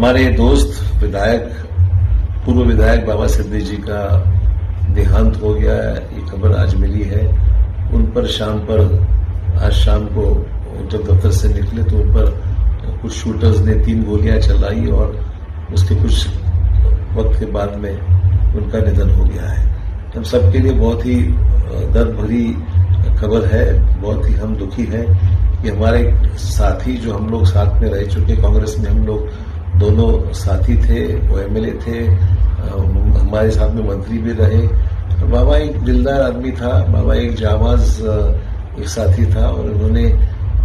हमारे दोस्त विधायक पूर्व विधायक बाबा सिद्दी जी का देहांत हो गया है, ये खबर आज मिली है। उन पर आज शाम को जब दफ्तर से निकले तो उन पर कुछ शूटर्स ने 3 गोलियां चलाई और उसके कुछ वक्त के बाद में उनका निधन हो गया है। हम सबके लिए बहुत ही दर्द भरी खबर है, बहुत ही हम दुखी हैं कि हमारे साथी जो हम लोग साथ में रह चुके, कांग्रेस में हम लोग दोनों साथी थे, वो एमएलए थे, हमारे साथ में मंत्री भी रहे। बाबा एक दिलदार आदमी था, बाबा एक जाबाज एक साथी था और उन्होंने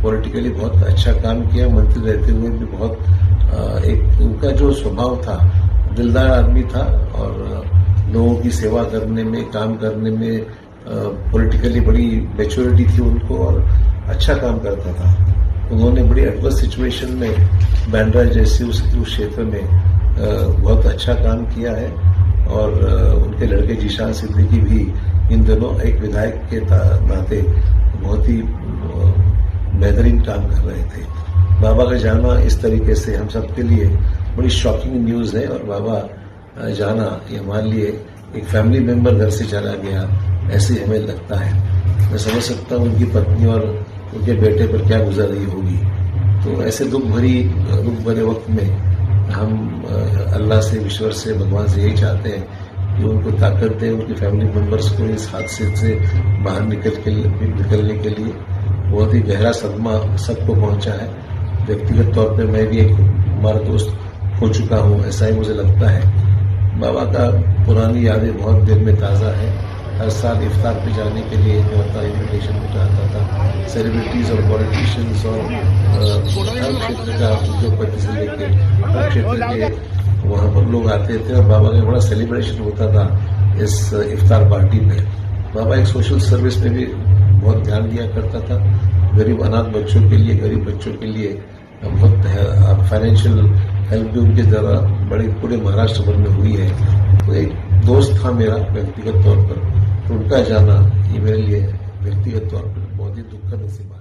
पॉलिटिकली बहुत अच्छा काम किया। मंत्री रहते हुए भी बहुत एक उनका जो स्वभाव था, दिलदार आदमी था और लोगों की सेवा करने में, काम करने में पॉलिटिकली बड़ी मैच्योरिटी थी उनको और अच्छा काम करता था। उन्होंने बड़ी एडवर्स सिचुएशन में बैंड्रा जैसे उस क्षेत्र में बहुत अच्छा काम किया है और उनके लड़के जीशान सिद्दीकी भी इन दिनों एक विधायक के नाते बहुत ही बेहतरीन काम कर रहे थे। बाबा का जाना इस तरीके से हम सबके लिए बड़ी शॉकिंग न्यूज है और बाबा जाना ये हमारे लिए एक फैमिली मेंबर घर से चला गया ऐसे हमें लगता है। मैं समझ सकता हूँ उनकी पत्नी और उनके बेटे पर क्या गुजर रही होगी। तो ऐसे दुख भरे वक्त में हम अल्लाह से, ईश्वर से, भगवान से यही चाहते हैं कि उनको ताकत दे, उनके फैमिली मेंबर्स को इस हादसे से बाहर निकलने के लिए। बहुत ही गहरा सदमा सबको पहुंचा है। व्यक्तिगत तौर पर मैं भी एक हमारा दोस्त हो चुका हूं, ऐसा ही मुझे लगता है। बाबा का पुरानी यादें बहुत दिल में ताज़ा है। हर साल इफ्तार पे जाने के लिए मैं इन्विटेशन में जाता था। सेलिब्रिटीज और पॉलिटिशियंस और हर क्षेत्र का उद्योगपति से लेके हर क्षेत्र के वहाँ पर लोग आते थे और बाबा का बड़ा सेलिब्रेशन होता था इस इफ्तार पार्टी में। बाबा एक सोशल सर्विस में भी बहुत ध्यान दिया करता था। गरीब अनाथ बच्चों के लिए, गरीब बच्चों के लिए बहुत फाइनेंशियल हेल्प भी उनके द्वारा बड़ी पूरे महाराष्ट्र भर में हुई है। तो एक दोस्त था मेरा व्यक्तिगत तौर पर, तो उनका जाना ये मेरे लिए व्यक्तिगत तौर पर बहुत ही दुखद नसीब।